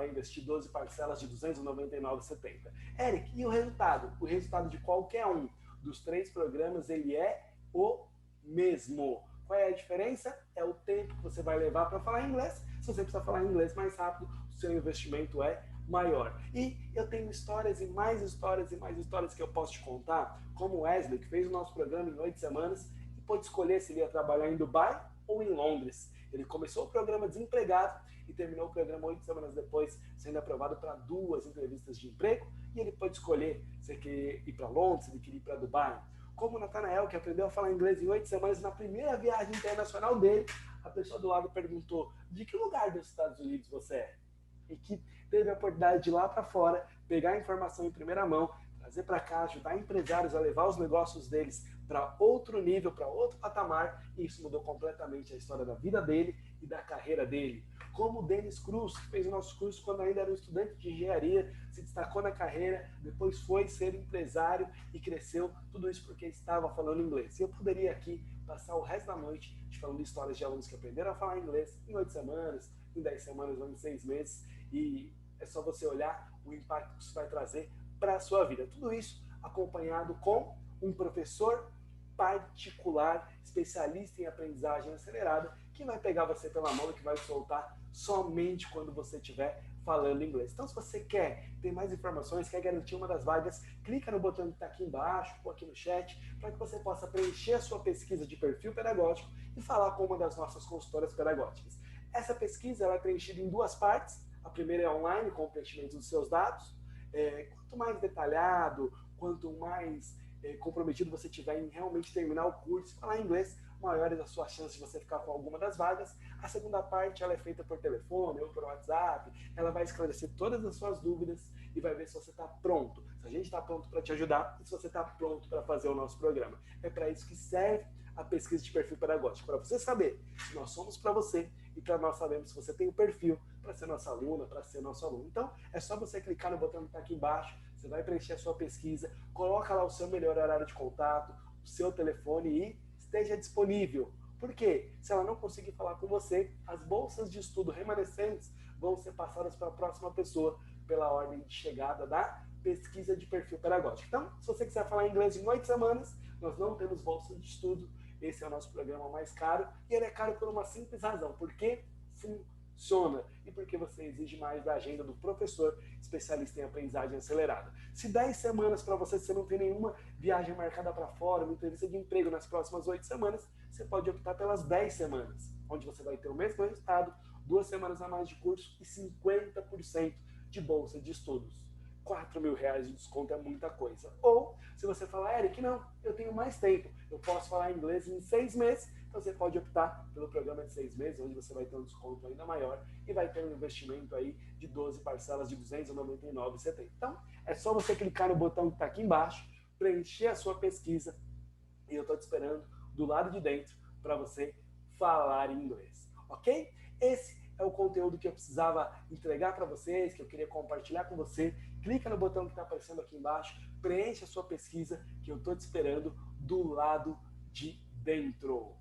investir 12 parcelas de R$ 299,70. Eric, e o resultado? O resultado de qualquer um dos 3 programas, ele é o mesmo. Qual é a diferença? É o tempo que você vai levar para falar inglês. Se você precisa falar inglês mais rápido, o seu investimento é maior. E eu tenho histórias e mais histórias e mais histórias que eu posso te contar, como o Wesley, que fez o nosso programa em 8 semanas e pôde escolher se ele ia trabalhar em Dubai ou em Londres. Ele começou o programa desempregado e terminou o programa 8 semanas depois, sendo aprovado para 2 entrevistas de emprego, e ele pode escolher se ele quer ir para Londres, se ele quer ir para Dubai. Como o Nathanael, que aprendeu a falar inglês em 8 semanas, na primeira viagem internacional dele, a pessoa do lado perguntou: de que lugar dos Estados Unidos você é? E que teve a oportunidade de ir lá para fora, pegar a informação em primeira mão, trazer para cá, ajudar empresários a levar os negócios deles para outro nível, para outro patamar, e isso mudou completamente a história da vida dele e da carreira dele. Como o Denis Cruz, que fez o nosso curso quando ainda era um estudante de engenharia, se destacou na carreira, depois foi ser empresário e cresceu, tudo isso porque estava falando inglês. E eu poderia aqui passar o resto da noite te falando histórias de alunos que aprenderam a falar inglês em 8 semanas, em 10 semanas ou em 6 meses, e é só você olhar o impacto que isso vai trazer para a sua vida. Tudo isso acompanhado com um professor particular, especialista em aprendizagem acelerada, que vai pegar você pela mão e que vai soltar somente quando você estiver falando inglês. Então, se você quer ter mais informações, quer garantir uma das vagas, clica no botão que está aqui embaixo ou aqui no chat, para que você possa preencher a sua pesquisa de perfil pedagógico e falar com uma das nossas consultoras pedagógicas. Essa pesquisa ela é preenchida em 2 partes. A primeira é online, com o preenchimento dos seus dados. Quanto mais detalhado, quanto mais comprometido você tiver em realmente terminar o curso e falar inglês, maiores as suas chances de você ficar com alguma das vagas. A segunda parte ela é feita por telefone ou por WhatsApp, ela vai esclarecer todas as suas dúvidas e vai ver se você está pronto, se a gente está pronto para te ajudar e se você está pronto para fazer o nosso programa. É para isso que serve a pesquisa de perfil pedagógico, para você saber se nós somos para você e para nós sabermos se você tem o perfil para ser nossa aluna, para ser nosso aluno. Então, é só você clicar no botão que está aqui embaixo, você vai preencher a sua pesquisa, coloca lá o seu melhor horário de contato, o seu telefone e esteja disponível. Por quê? Se ela não conseguir falar com você, as bolsas de estudo remanescentes vão ser passadas para a próxima pessoa pela ordem de chegada da pesquisa de perfil pedagógico. Então, se você quiser falar inglês em 8 semanas, nós não temos bolsa de estudo. Esse é o nosso programa mais caro e ele é caro por uma simples razão, porque funciona e porque você exige mais da agenda do professor especialista em aprendizagem acelerada. Se 10 semanas para você não tem nenhuma viagem marcada para fora, uma entrevista de emprego nas próximas 8 semanas, você pode optar pelas 10 semanas, onde você vai ter o mesmo resultado, 2 semanas a mais de curso e 50% de bolsa de estudos. R$4.000 de desconto é muita coisa. Ou, se você falar, Eric, não, eu tenho mais tempo, eu posso falar inglês em 6 meses, então você pode optar pelo programa de 6 meses, onde você vai ter um desconto ainda maior e vai ter um investimento aí de 12 parcelas de R$ 299,70. Então, é só você clicar no botão que está aqui embaixo, preencher a sua pesquisa e eu estou te esperando do lado de dentro para você falar inglês, ok? Esse é o conteúdo que eu precisava entregar para vocês, que eu queria compartilhar com você. Clica no botão que está aparecendo aqui embaixo, preencha a sua pesquisa, que eu estou te esperando do lado de dentro.